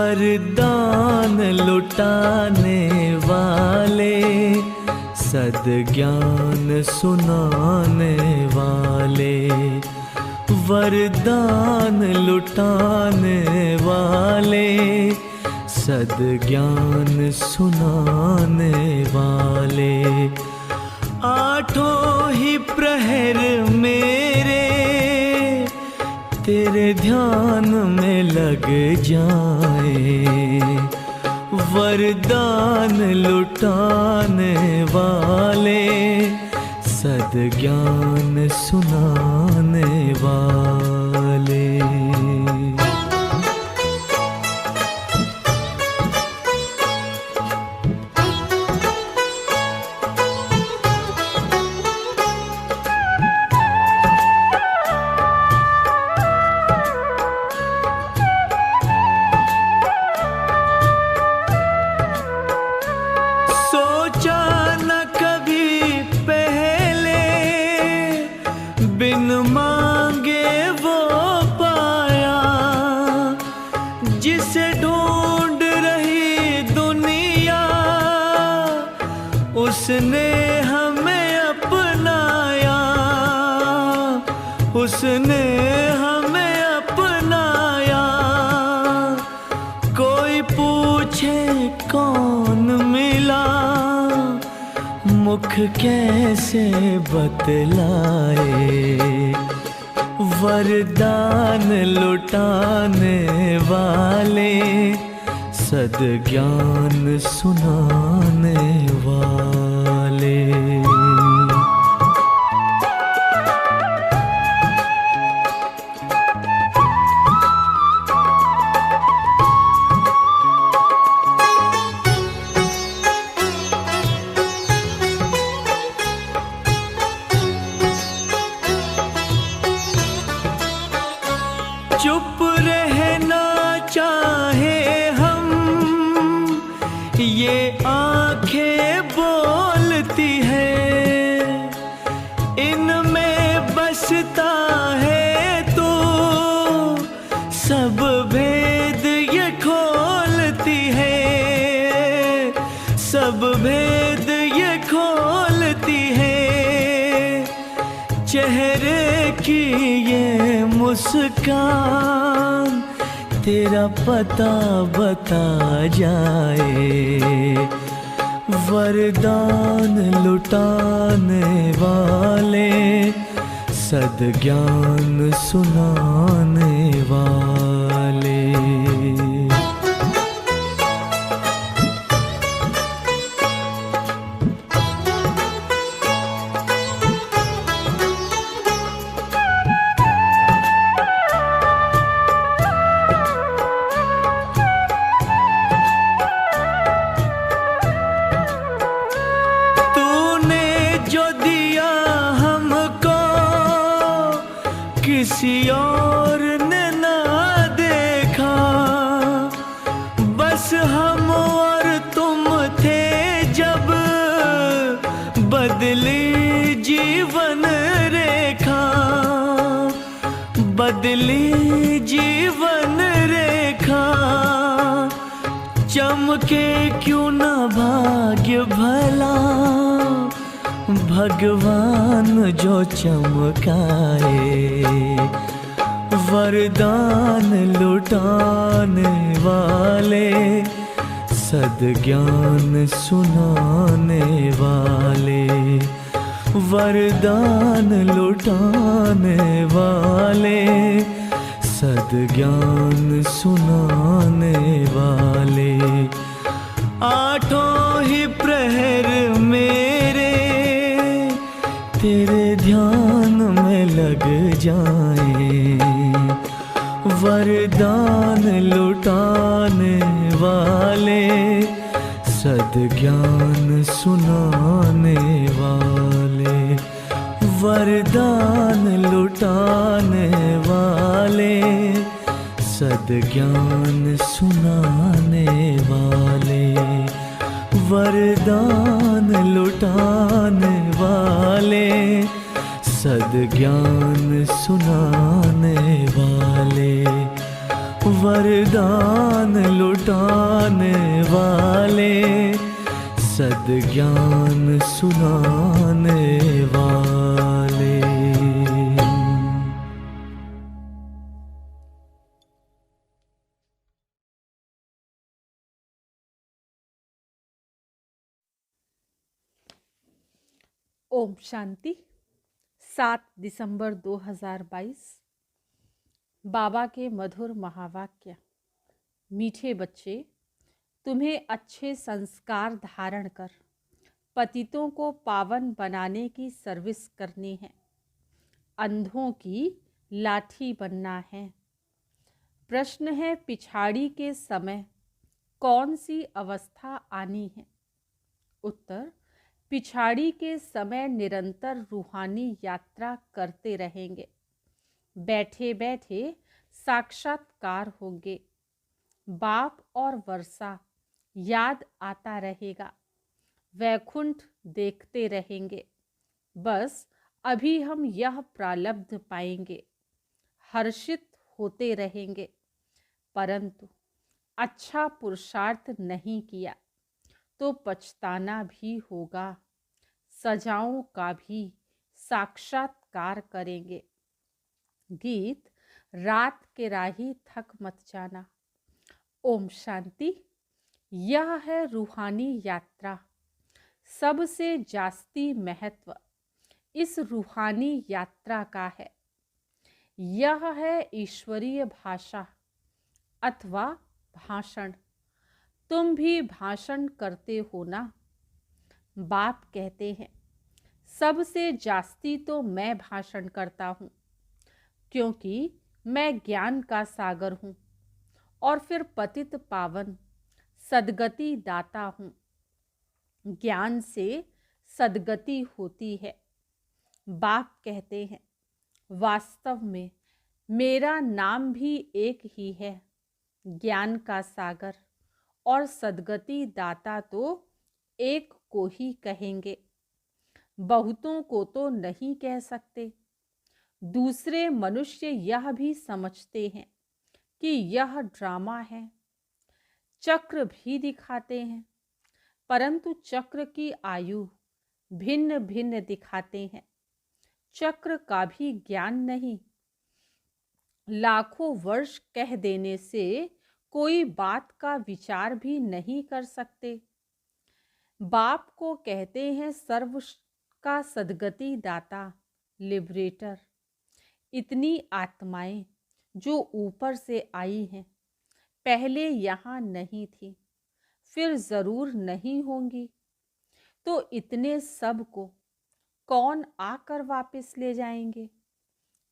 वरदान लुटाने वाले, सद्ज्ञान सुनाने वाले, वरदान लुटाने वाले, सद्ज्ञान सुनाने वाले। आठों ही प्रहर मेरे तेरे ध्यान में लग जाए, वरदान लुटाने वाले, सद्ज्ञान सुनाने वाले। बिन मांगे वो पाया, जिसे ढूंढ रही दुनिया, उसने हमें अपनाया, उसने हमें अपनाया। कोई पूछे कौन मिला, मुख कैसे बतलाए, वरदान लुटाने वाले, सद्ज्ञान सुनाने वाले। चुप रहना चाहे हम, ये आंखें बोलती है, इनमें बसता है तू, सब भेद ये खोलती है, सब भेद ये खोलती है। चेहरे की ये मुस्कान तेरा पता बता जाए, वरदान लुटाने वाले, सद्ज्ञान सुनाने वाले। किसी और ने ना देखा, बस हम और तुम थे जब, बदली जीवन रेखा, बदली जीवन रेखा। चमके क्यों ना भाग्य भला, भगवान जो चमकाए, वरदान लुटाने वाले, सद्ज्ञान सुनाने वाले, वरदान लुटाने वाले, सद्ज्ञान सुनाने वाले। आठों ही प्रहर मेरे तेरे ध्यान में लग जाए, वरदान लुटाने वाले, सद्ज्ञान सुनाने वाले, वरदान लुटाने वाले, सद्ज्ञान सुनाने वाले, वरदान लुटाने वाले, सद्ज्ञान सुनाने वाले, वरदान लुटाने वाले, सद्ज्ञान सुनाने वाले। ओम शांति। 7 दिसंबर 2022। बाबा के मधुर महावाक्य। मीठे बच्चे, तुम्हें अच्छे संस्कार धारण कर पतितों को पावन बनाने की सर्विस करनी है। अंधों की लाठी बनना है। प्रश्न है, पिछाड़ी के समय कौन सी अवस्था आनी है? उत्तर, पिछाड़ी के समय निरंतर रूहानी यात्रा करते रहेंगे। बैठे बैठे साक्षात्कार होंगे। बाप और वर्षा याद आता रहेगा। वैकुंठ देखते रहेंगे। बस अभी हम यह प्रारब्ध पाएंगे। हर्षित होते रहेंगे। परंतु अच्छा पुरुषार्थ नहीं किया तो पछताना भी होगा। सजाओं का भी साक्षात्कार करेंगे। गीत। रात के राही थक मत जाना। ओम शांति। यह है रूहानी यात्रा। सबसे जास्ती महत्व इस रूहानी यात्रा का है। यह है ईश्वरीय भाषा अथवा भाषण। तुम भी भाषण करते हो ना? बाप कहते हैं, सबसे जास्ती तो मैं भाषण करता हूँ, क्योंकि मैं ज्ञान का सागर हूँ और फिर पतित पावन सद्गति दाता हूँ। ज्ञान से सद्गति होती है। बाप कहते हैं, वास्तव में मेरा नाम भी एक ही है, ज्ञान का सागर, और सद्गति दाता तो एक को ही कहेंगे। बहुतों को तो नहीं कह सकते। दूसरे मनुष्य यह भी समझते हैं कि यह ड्रामा है। चक्र भी दिखाते हैं, परंतु चक्र की आयु भिन्न भिन्न दिखाते हैं। चक्र का भी ज्ञान नहीं। लाखों वर्ष कह देने से कोई बात का विचार भी नहीं कर सकते। बाप को कहते हैं सर्व का सद्गति दाता, लिबरेटर। इतनी आत्माएं जो ऊपर से आई हैं, पहले यहाँ नहीं थी, फिर जरूर नहीं होंगी, तो इतने सब को कौन आकर वापस ले जाएंगे?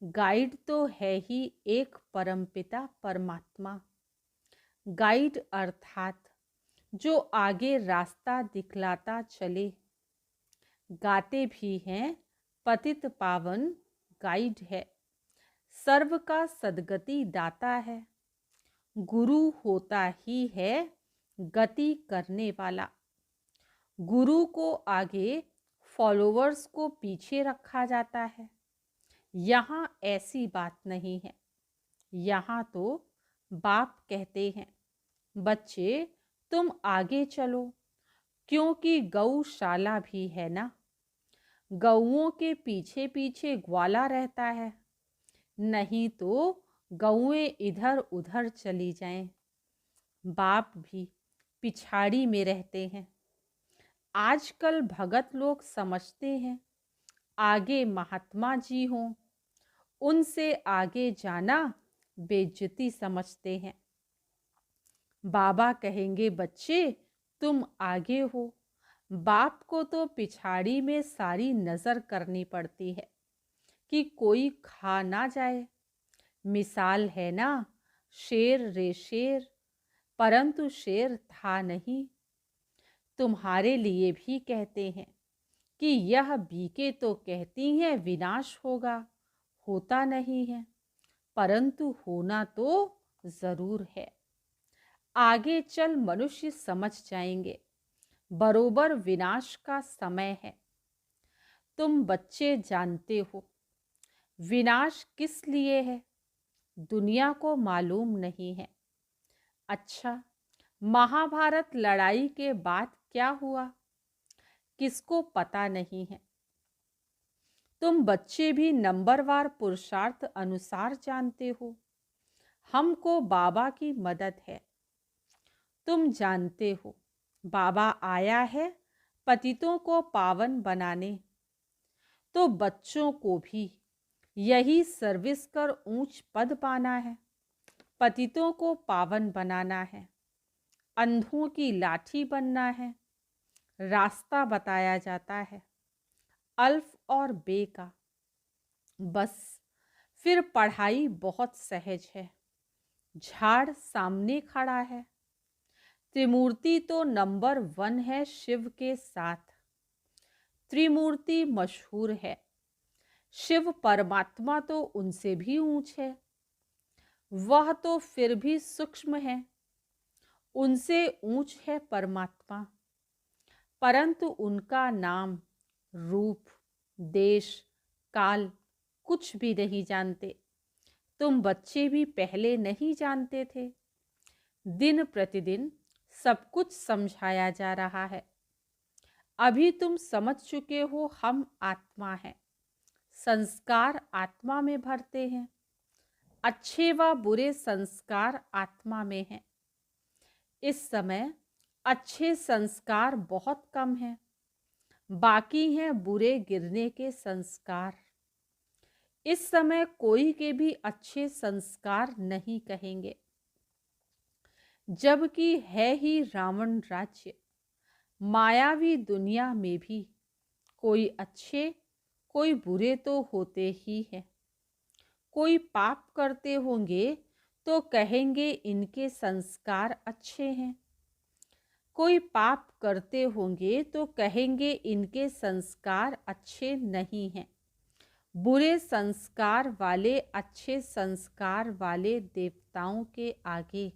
गाइड तो है ही एक परमपिता परमात्मा। गाइड अर्थात जो आगे रास्ता दिखलाता चले। गाते भी हैं, पतित पावन गाइड है, सर्व का सद्गति दाता है। गुरु होता ही है गति करने वाला। गुरु को आगे, फॉलोअर्स को पीछे रखा जाता है। यहाँ ऐसी बात नहीं है। यहाँ तो बाप कहते हैं, बच्चे तुम आगे चलो, क्योंकि गौशाला भी है ना। गौओं के पीछे पीछे ग्वाला रहता है, नहीं तो गौएं इधर उधर चली जाएं। बाप भी पिछाड़ी में रहते हैं। आजकल भगत लोग समझते हैं आगे महात्मा जी हों, उनसे आगे जाना बेइज्जती समझते हैं। बाबा कहेंगे, बच्चे तुम आगे हो। बाप को तो पिछाड़ी में सारी नजर करनी पड़ती है कि कोई खा ना जाए। मिसाल है ना, शेर रे शेर, परंतु शेर था नहीं। तुम्हारे लिए भी कहते हैं कि यह बीके तो कहती हैं विनाश होगा, होता नहीं है, परंतु होना तो जरूर है। आगे चल मनुष्य समझ जाएंगे, बरोबर विनाश का समय है। तुम बच्चे जानते हो विनाश किस लिए है, दुनिया को मालूम नहीं है। अच्छा, महाभारत लड़ाई के बाद क्या हुआ, किसको पता नहीं है। तुम बच्चे भी नंबरवार पुरुषार्थ अनुसार जानते हो, हमको बाबा की मदद है। तुम जानते हो बाबा आया है पतितों को पावन बनाने, तो बच्चों को भी यही सर्विस कर ऊंच पद पाना है, पतितों को पावन बनाना है, अंधों की लाठी बनना है। रास्ता बताया जाता है अल्फ और बे का। बस फिर पढ़ाई बहुत सहज है। झाड़ सामने खड़ा है। त्रिमूर्ति तो नंबर 1 है शिव के साथ। त्रिमूर्ति मशहूर है, शिव परमात्मा तो उनसे भी ऊंच है। वह तो फिर भी सूक्ष्म है, उनसे ऊंच है परमात्मा, परंतु उनका नाम, रूप, देश, काल कुछ भी नहीं जानते। तुम बच्चे भी पहले नहीं जानते थे। दिन प्रतिदिन सब कुछ समझाया जा रहा है। अभी तुम समझ चुके हो हम आत्मा हैं, संस्कार आत्मा में भरते हैं। अच्छे व बुरे संस्कार आत्मा में हैं। इस समय अच्छे संस्कार बहुत कम हैं, बाकी हैं बुरे गिरने के संस्कार। इस समय कोई के भी अच्छे संस्कार नहीं कहेंगे, जबकि है ही रावण राज्य। मायावी दुनिया में भी कोई अच्छे कोई बुरे तो होते ही हैं। कोई पाप करते होंगे तो कहेंगे इनके संस्कार अच्छे हैं, कोई पाप करते होंगे तो कहेंगे इनके संस्कार अच्छे नहीं हैं। बुरे संस्कार वाले अच्छे संस्कार वाले देवताओं के आगे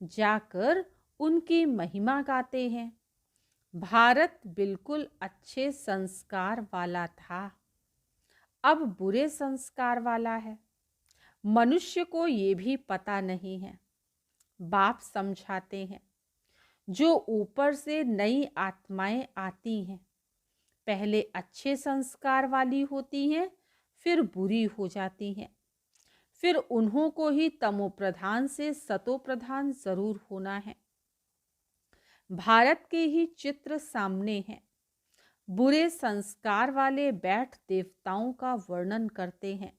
जाकर उनकी महिमा गाते हैं। भारत बिल्कुल अच्छे संस्कार वाला था, अब बुरे संस्कार वाला है। मनुष्य को ये भी पता नहीं है। बाप समझाते हैं, जो ऊपर से नई आत्माएं आती हैं, पहले अच्छे संस्कार वाली होती हैं, फिर बुरी हो जाती हैं। फिर उन्हों को ही तमो प्रधान से सतो प्रधान जरूर होना है। भारत के ही चित्र सामने हैं। बुरे संस्कार वाले बैठ देवताओं का वर्णन करते हैं,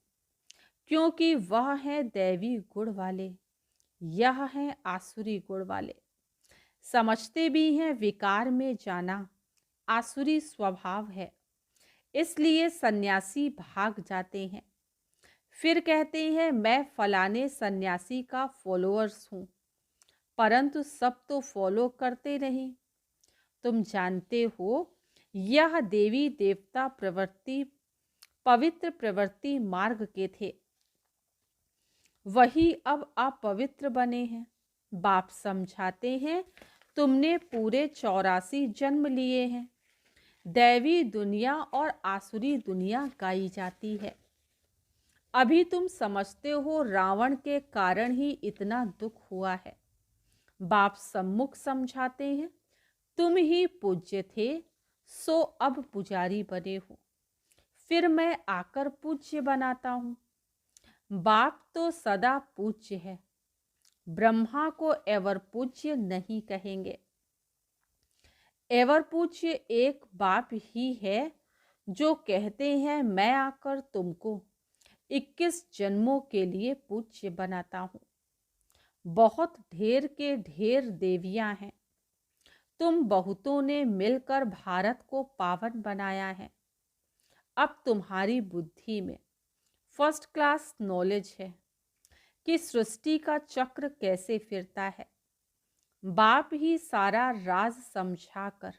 क्योंकि वह है दैवी गुण वाले, यह है आसुरी गुण वाले। समझते भी हैं विकार में जाना आसुरी स्वभाव है, इसलिए सन्यासी भाग जाते हैं। फिर कहते हैं मैं फलाने सन्यासी का फॉलोअर्स हूँ, परंतु सब तो फॉलो करते नहीं। तुम जानते हो यह देवी देवता प्रवृत्ति पवित्र प्रवृत्ति मार्ग के थे, वही अब अपवित्र बने हैं। बाप समझाते हैं तुमने पूरे 84 जन्म लिए हैं। दैवी दुनिया और आसुरी दुनिया गाई जाती है। अभी तुम समझते हो रावण के कारण ही इतना दुख हुआ है। बाप सम्मुख समझाते हैं तुम ही पूज्य थे, सो अब पुजारी बने हो, फिर मैं आकर पूज्य बनाता हूँ। बाप तो सदा पूज्य है, ब्रह्मा को एवर पूज्य नहीं कहेंगे। एवर पूज्य एक बाप ही है, जो कहते हैं मैं आकर तुमको 21 जन्मों के लिए पूज्य बनाता हूँ। बहुत ढेर के ढेर देवियां हैं, तुम बहुतों ने मिलकर भारत को पावन बनाया है। अब तुम्हारी बुद्धि में फर्स्ट क्लास नॉलेज है कि सृष्टि का चक्र कैसे फिरता है। बाप ही सारा राज समझाकर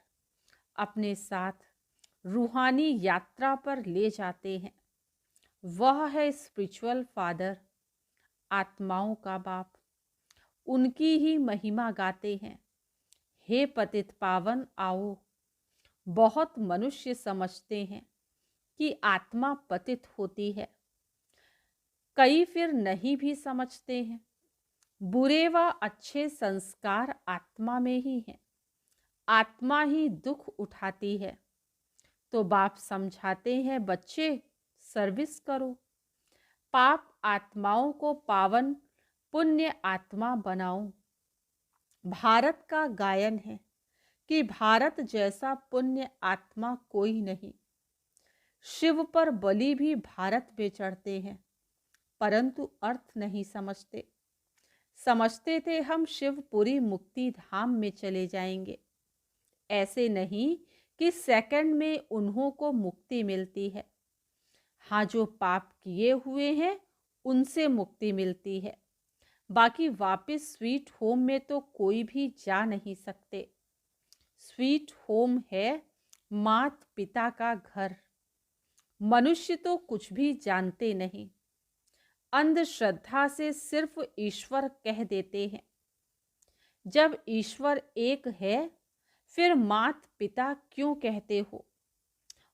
अपने साथ रूहानी यात्रा पर ले जाते हैं। वह है स्पिरिचुअल फादर, आत्माओं का बाप। उनकी ही महिमा गाते हैं, हे पतित पावन आओ। बहुत मनुष्य समझते हैं कि आत्मा पतित होती है, कई फिर नहीं भी समझते हैं। बुरे व अच्छे संस्कार आत्मा में ही हैं। आत्मा ही दुख उठाती है। तो बाप समझाते हैं, बच्चे सर्विस करो, पाप आत्माओं को पावन पुण्य आत्मा बनाओ। भारत का गायन है कि भारत जैसा पुण्य आत्मा कोई नहीं। शिव पर बलि भी भारत में चढ़ते हैं, परंतु अर्थ नहीं समझते। समझते थे हम शिवपुरी मुक्ति धाम में चले जाएंगे। ऐसे नहीं कि सेकंड में उन्हों को मुक्ति मिलती है। हाँ, जो पाप किए हुए हैं उनसे मुक्ति मिलती है। बाकी वापस स्वीट होम में तो कोई भी जा नहीं सकते। स्वीट होम है मात पिता का घर। मनुष्य तो कुछ भी जानते नहीं, अंधश्रद्धा से सिर्फ ईश्वर कह देते हैं। जब ईश्वर एक है फिर मात पिता क्यों कहते हो?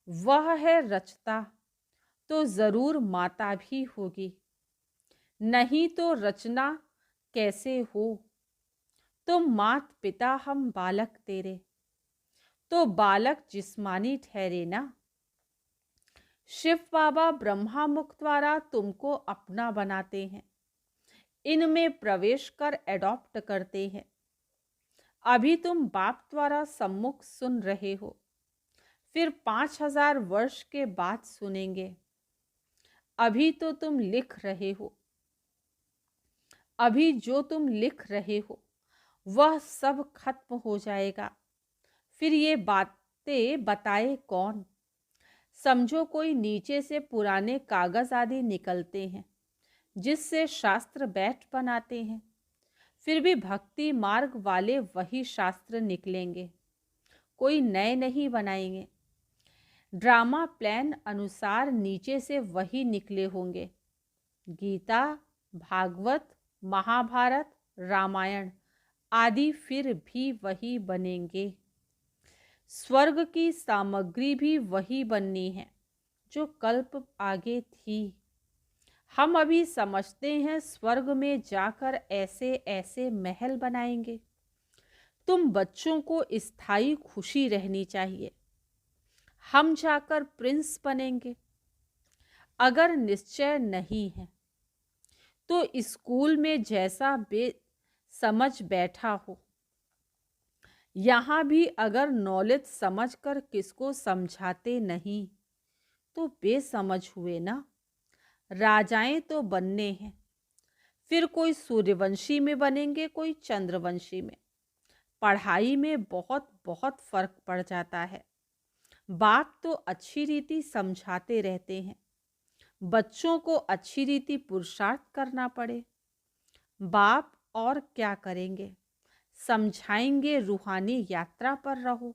वह है रचता, तो जरूर माता भी होगी, नहीं तो रचना कैसे हो? तुम मात पिता हम बालक तेरे, तो बालक जिस्मानी ठहरे ना। शिव बाबा ब्रह्मा मुख द्वारा तुमको अपना बनाते हैं, इनमें प्रवेश कर एडॉप्ट करते हैं। अभी तुम बाप द्वारा सम्मुख सुन रहे हो, फिर 5000 वर्ष के बाद सुनेंगे। अभी तो तुम लिख रहे हो, अभी जो तुम लिख रहे हो वह सब खत्म हो जाएगा। फिर ये बातें बताए कौन? समझो कोई नीचे से पुराने कागज आदि निकलते हैं जिससे शास्त्र बैठ बनाते हैं। फिर भी भक्ति मार्ग वाले वही शास्त्र निकलेंगे, कोई नए नहीं बनाएंगे। ड्रामा प्लान अनुसार नीचे से वही निकले होंगे। गीता, भागवत, महाभारत, रामायण आदि फिर भी वही बनेंगे। स्वर्ग की सामग्री भी वही बननी है जो कल्प आगे थी। हम अभी समझते हैं स्वर्ग में जाकर ऐसे ऐसे महल बनाएंगे। तुम बच्चों को स्थायी खुशी रहनी चाहिए। हम जाकर प्रिंस बनेंगे। अगर निश्चय नहीं है तो स्कूल में जैसा समझ बैठा हो, यहाँ भी अगर नॉलेज समझकर किसको समझाते नहीं तो बेसमझ हुए ना। राजाएं तो बनने हैं, फिर कोई सूर्यवंशी में बनेंगे, कोई चंद्रवंशी में। पढ़ाई में बहुत बहुत फर्क पड़ जाता है। बाप तो अच्छी रीति समझाते रहते हैं, बच्चों को अच्छी रीति पुरुषार्थ करना पड़े। बाप और क्या करेंगे? समझाएंगे रूहानी यात्रा पर रहो,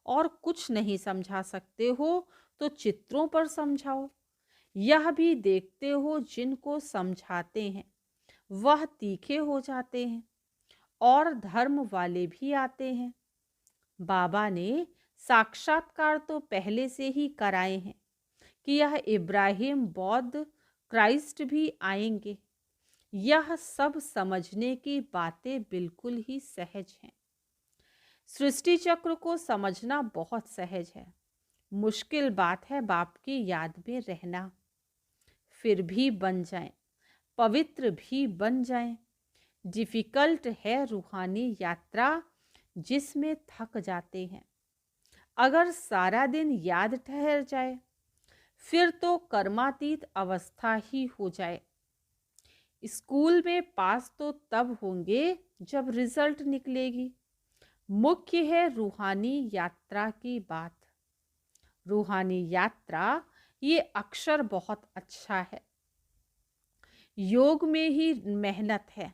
और कुछ नहीं समझा सकते हो तो चित्रों पर समझाओ। यह भी देखते हो जिनको समझाते हैं वह तीखे हो जाते हैं और धर्म वाले भी आते हैं। बाबा ने साक्षात्कार तो पहले से ही कराए हैं कि यह इब्राहिम, बौद्ध, क्राइस्ट भी आएंगे। यह सब समझने की बातें बिल्कुल ही सहज हैं। सृष्टि चक्र को समझना बहुत सहज है। मुश्किल बात है बाप की याद में रहना। फिर भी बन जाएं, पवित्र भी बन जाएं। डिफिकल्ट है रूहानी यात्रा जिसमें थक जाते हैं। अगर सारा दिन याद ठहर जाए फिर तो कर्मातीत अवस्था ही हो जाए। स्कूल में पास तो तब होंगे जब रिजल्ट निकलेगी। मुख्य है रूहानी यात्रा की बात। रूहानी यात्रा ये अक्षर बहुत अच्छा है। योग में ही मेहनत है।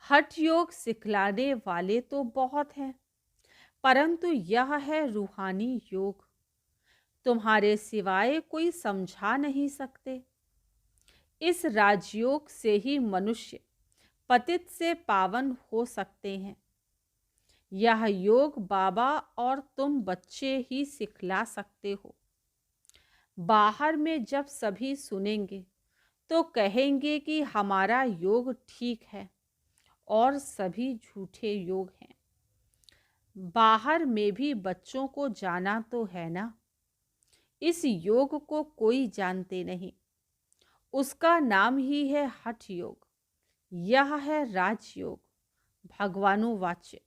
हठ योग सिखलाने वाले तो बहुत हैं, परंतु यह है रूहानी योग। तुम्हारे सिवाय कोई समझा नहीं सकते। इस राजयोग से ही मनुष्य पतित से पावन हो सकते हैं। यह योग बाबा और तुम बच्चे ही सिखला सकते हो। बाहर में जब सभी सुनेंगे तो कहेंगे कि हमारा योग ठीक है, और सभी झूठे योग हैं। बाहर में भी बच्चों को जाना तो है ना। इस योग को कोई जानते नहीं, उसका नाम ही है हठ योग। यह है राजयोग। भगवानुवाच्य,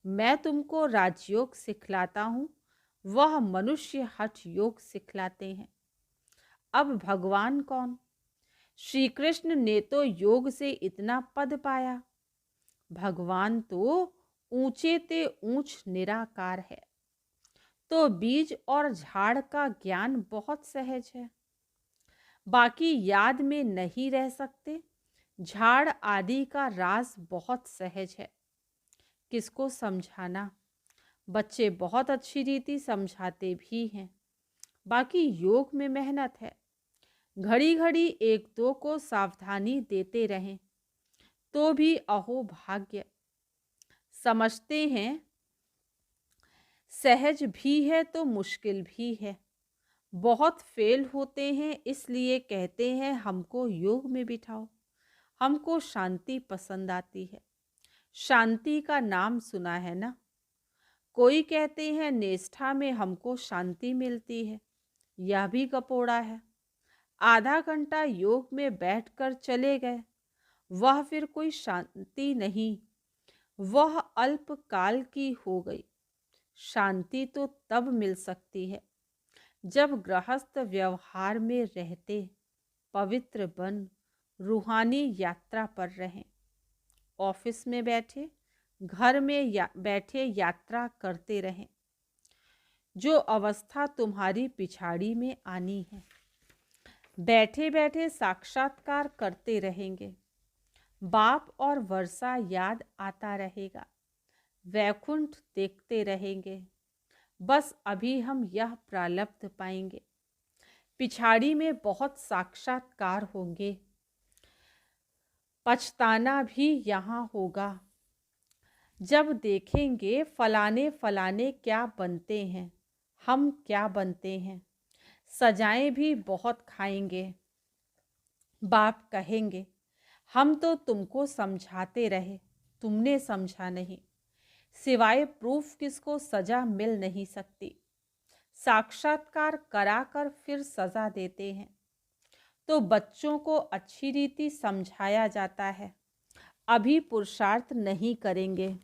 मैं तुमको राजयोग सिखलाता हूँ, वह मनुष्य हठ योग सिखलाते हैं। अब भगवान कौन? श्री कृष्ण ने तो योग से इतना पद पाया। भगवान तो ऊंचे ते ऊंच निराकार है। तो बीज और झाड़ का ज्ञान बहुत सहज है, बाकी याद में नहीं रह सकते। झाड़ आदि का राज बहुत सहज है। किसको समझाना? बच्चे बहुत अच्छी रीति समझाते भी हैं। बाकी योग में मेहनत है। घड़ी घड़ी एक दो को सावधानी देते रहें तो भी अहो भाग्य। समझते हैं सहज भी है तो मुश्किल भी है। बहुत फेल होते हैं, इसलिए कहते हैं हमको योग में बिठाओ। हमको शांति पसंद आती है। शांति का नाम सुना है ना? कोई कहते हैं निष्ठा में हमको शांति मिलती है। यह भी गपोड़ा है। आधा घंटा योग में बैठकर चले गए, वह फिर कोई शांति नहीं, वह अल्प काल की हो गई। शांति तो तब मिल सकती है जब गृहस्थ व्यवहार में रहते, पवित्र बन रूहानी यात्रा पर रहें। ऑफिस में बैठे, घर में बैठे यात्रा करते रहें। जो अवस्था तुम्हारी पिछाड़ी में आनी है, बैठे बैठे साक्षात्कार करते रहेंगे। बाप और वर्षा याद आता रहेगा। वैकुंठ देखते रहेंगे। बस अभी हम यह प्रारब्ध पाएंगे, पिछाड़ी में बहुत साक्षात्कार होंगे। पछताना भी यहाँ होगा जब देखेंगे फलाने फलाने क्या बनते हैं, हम क्या बनते हैं। सजाएं भी बहुत खाएंगे। बाप कहेंगे हम तो तुमको समझाते रहे, तुमने समझा नहीं। सिवाय प्रूफ किसको सजा मिल नहीं सकती। साक्षात्कार कराकर फिर सजा देते हैं। तो बच्चों को अच्छी रीति समझाया जाता है। अभी पुरुषार्थ नहीं करेंगे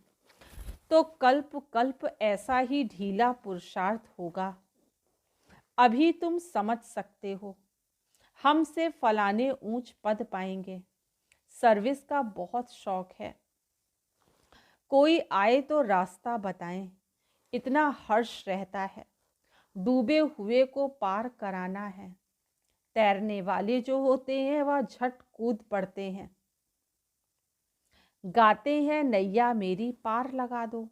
तो कल्प कल्प ऐसा ही ढीला पुरुषार्थ होगा। अभी तुम समझ सकते हो, हमसे फलाने ऊंच पद पाएंगे। सर्विस का बहुत शौक है। कोई आए तो रास्ता बताएं, इतना हर्ष रहता है। डूबे हुए को पार कराना है। तैरने वाले जो होते हैं वह झट कूद पड़ते हैं। गाते हैं नैया मेरी पार लगा दो।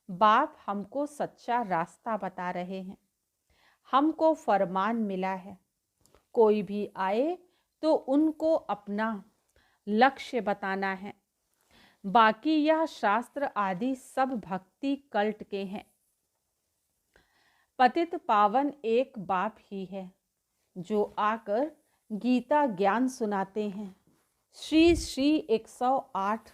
बाप हमको सच्चा रास्ता बता रहे हैं। हमको फरमान मिला है, कोई भी आए तो उनको अपना लक्ष्य बताना है। बाकी यह शास्त्र आदि सब भक्ति कल्ट के हैं। पतित पावन एक बाप ही है जो आकर गीता ज्ञान सुनाते हैं। श्री श्री 108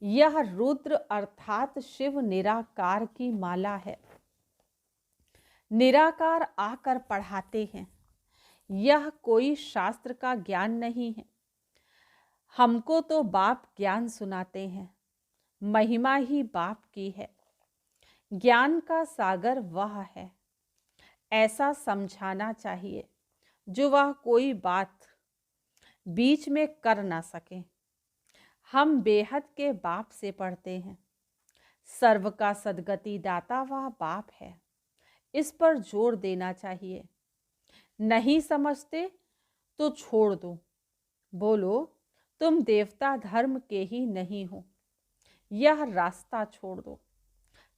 यह रुद्र अर्थात शिव निराकार की माला है। निराकार आकर पढ़ाते हैं। यह कोई शास्त्र का ज्ञान नहीं है। हमको तो बाप ज्ञान सुनाते हैं। महिमा ही बाप की है। ज्ञान का सागर वह है। ऐसा समझाना चाहिए जो वह कोई बात बीच में कर ना सके। हम बेहद के बाप से पढ़ते हैं। सर्व का सद्गति दाता वह बाप है। इस पर जोर देना चाहिए। नहीं समझते तो छोड़ दो। बोलो तुम देवता धर्म के ही नहीं हो, यह रास्ता छोड़ दो।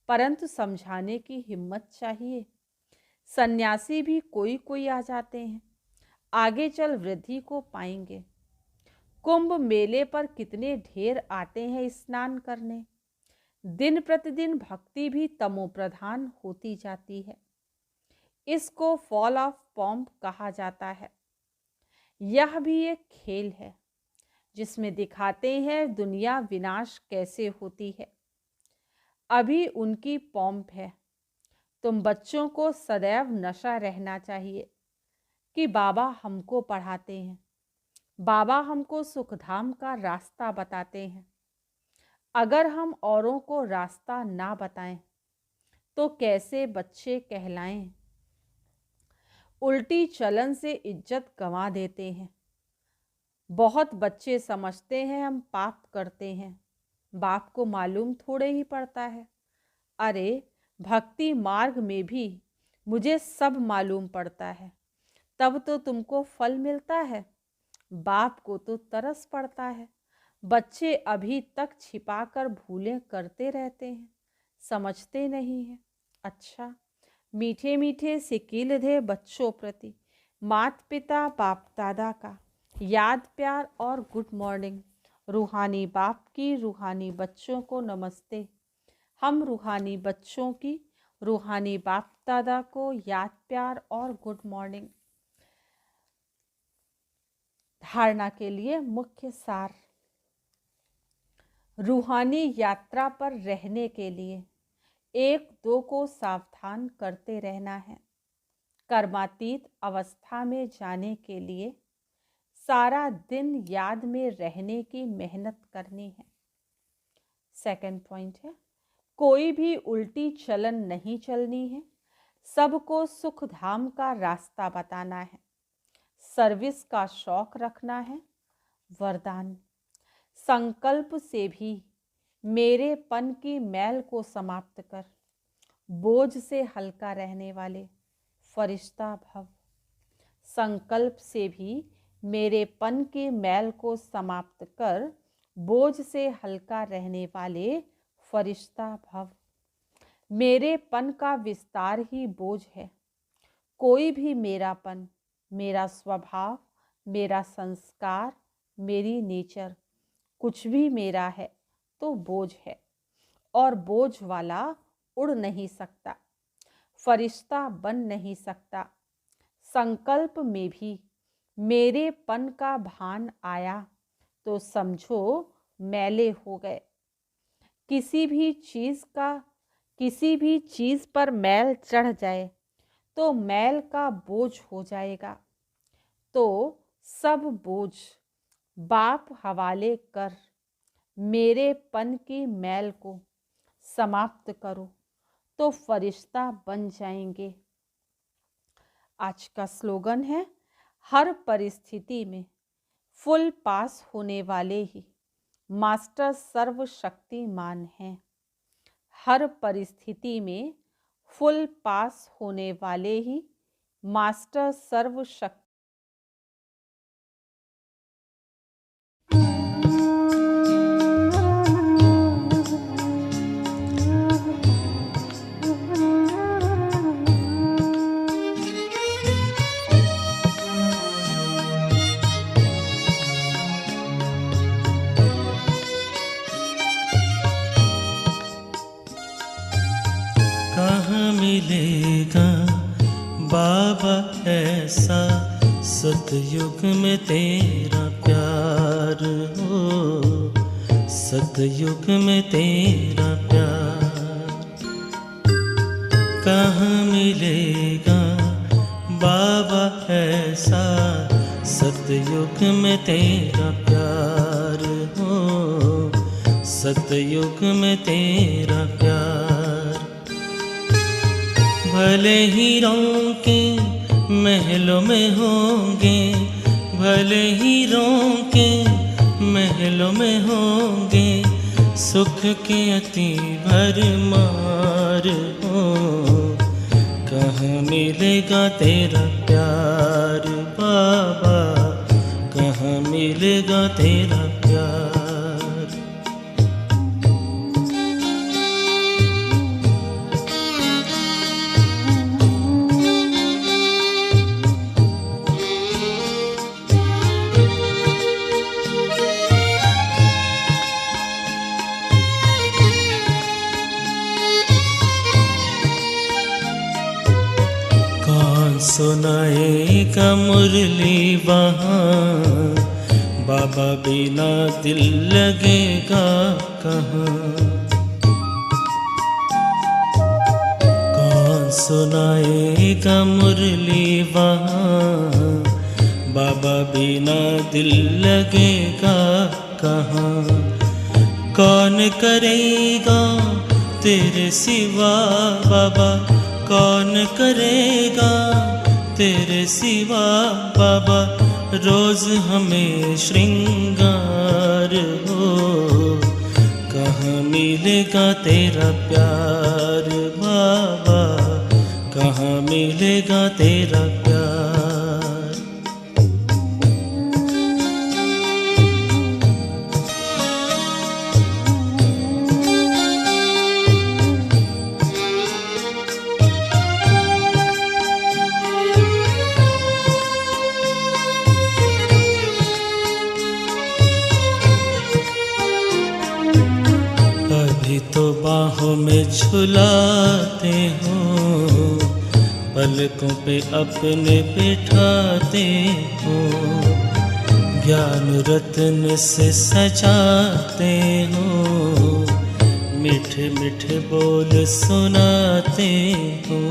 परंतु समझाने की हिम्मत चाहिए। सन्यासी भी कोई कोई आ जाते हैं, आगे चल वृद्धि को पाएंगे। कुंभ मेले पर कितने ढेर आते हैं स्नान करने। दिन प्रतिदिन भक्ति भी तमोप्रधान होती जाती है। इसको फॉल ऑफ पॉम्प कहा जाता है। यह भी एक खेल है। जिसमें दिखाते हैं दुनिया विनाश कैसे होती है। अभी उनकी पॉम्प है। तुम बच्चों को सदैव नशा रहना चाहिए कि बाबा हमको पढ़ाते हैं, बाबा हमको सुखधाम का रास्ता बताते हैं। अगर हम औरों को रास्ता ना बताएं तो कैसे बच्चे कहलाएं। उल्टी चलन से इज्जत गंवा देते हैं। बहुत बच्चे समझते हैं हम पाप करते हैं, बाप को मालूम थोड़े ही पड़ता है। अरे भक्ति मार्ग में भी मुझे सब मालूम पड़ता है, तब तो तुमको फल मिलता है। बाप को तो तरस पड़ता है। बच्चे अभी तक छिपाकर भूलें करते रहते हैं, समझते नहीं हैं। अच्छा, मीठे मीठे सिकील दे बच्चों प्रति माता पिता बाप दादा का याद प्यार और गुड मॉर्निंग। रूहानी बाप की रूहानी बच्चों को नमस्ते। हम रूहानी बच्चों की रूहानी बाप दादा को याद प्यार और गुड मॉर्निंग। धारणा के लिए मुख्य सार। रूहानी यात्रा पर रहने के लिए 1-2 को सावधान करते रहना है। कर्मातीत अवस्था में जाने के लिए सारा दिन याद में रहने की मेहनत करनी है। सेकंड पॉइंट है, कोई भी उल्टी चलन नहीं चलनी है। सबको सुख धाम का रास्ता बताना है। सर्विस का शौक रखना है। वरदान, संकल्प से भी मेरेपन की मैल को समाप्त कर बोझ से हल्का रहने वाले फरिश्ता भव। संकल्प से भी मेरेपन की मैल को समाप्त कर बोझ से हल्का रहने वाले फरिश्ता भव। मेरेपन का विस्तार ही बोझ है। कोई भी मेरापन, मेरा स्वभाव, मेरा संस्कार, मेरी नेचर, कुछ भी मेरा है तो बोझ है, और बोझ वाला उड़ नहीं सकता, फरिश्ता बन नहीं सकता। संकल्प में भी मेरेपन का भान आया तो समझो मैले हो गए। किसी भी चीज़ पर मैल चढ़ जाए तो मैल का बोझ हो जाएगा। तो सब बोझ बाप हवाले कर मेरेपन की मैल को समाप्त करो तो फरिश्ता बन जाएंगे। आज का स्लोगन है, हर परिस्थिति में फुल पास होने वाले ही मास्टर सर्वशक्तिमान हैं। हर परिस्थिति में फुल पास होने वाले ही मास्टर सर्वशक्ति। कहाँ मिलेगा बाबा ऐसा सतयुग में तेरा प्यार हो, सतयुग में तेरा प्यार। कहाँ मिलेगा बाबा ऐसा सतयुग में तेरा प्यार हो, सतयुग में तेरा प्यार। भले ही रोके महलों में होंगे, भले ही रोके महलों में होंगे, सुख के अति भरमार हो। कहाँ मिलेगा तेरा प्यार बाबा, कहाँ मिलेगा तेरा प्यार। सुनाएगा मुरली वहाँ, बाबा बिना दिल लगेगा कहाँ। कौन सुनाएगा मुरली वहाँ, बाबा बिना दिल लगेगा कहाँ। कौन करेगा तेरे सिवा बाबा, कौन करेगा तेरे सिवा बाबा। रोज हमें श्रृंगार हो, कहाँ मिलेगा तेरा प्यार बाबा, कहाँ मिलेगा तेरा प्यार। अभी तो बाहों में झुलाते हो, पलकों पे अपने बिठाते हो। ज्ञान रत्न से सजाते हो, मीठे मीठे बोल सुनाते हो।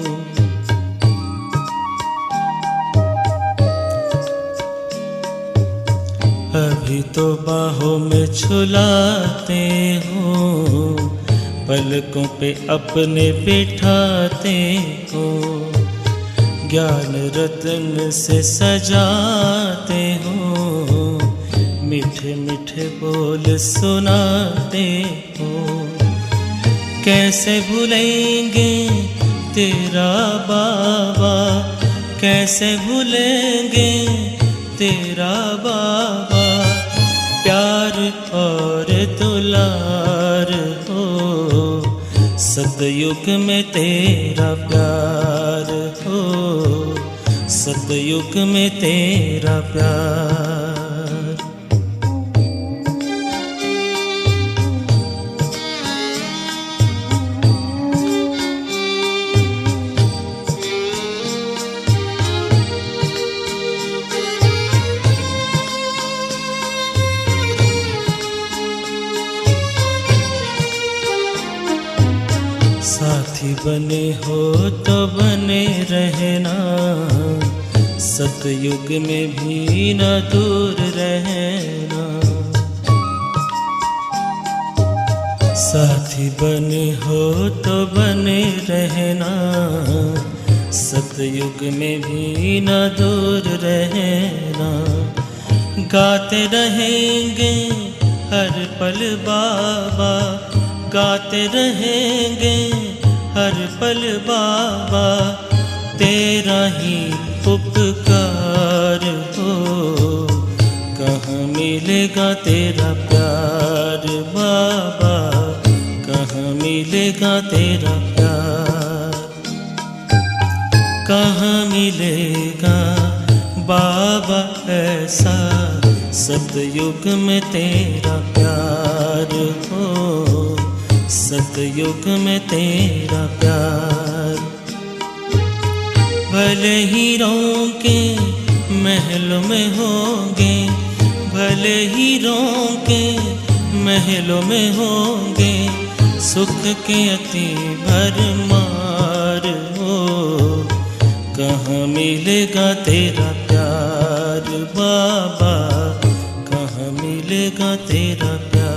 अभी तो बाहों में झुलाते हो, पलकों पे अपने बिठाते हो। ज्ञान रत्न से सजाते हो, मीठे मीठे बोल सुनाते हो। कैसे भूलेंगे तेरा बाबा, कैसे भूलेंगे तेरा बाबा। प्यार और दुलार हो, सतयुग में तेरा प्यार हो, सतयुग में तेरा प्यार। साथी बने हो तो बने रहना, सतयुग में भी न दूर रहना। साथी बने हो तो बने रहना, सतयुग में भी न दूर रहना। गाते रहेंगे हर पल बाबा, गाते रहेंगे हर पल बाबा। तेरा ही उपकार हो, कहाँ मिलेगा तेरा प्यार बाबा, कहाँ मिलेगा तेरा प्यार। कहाँ मिलेगा बाबा ऐसा, सतयुग में तेरा प्यार हो, सतयुग में तेरा प्यार। भले ही रोके महलों में होंगे, भले ही रोके महलों में होंगे। सुख के अति भरमार हो, कहाँ मिलेगा तेरा प्यार बाबा, कहाँ मिलेगा तेरा प्यार।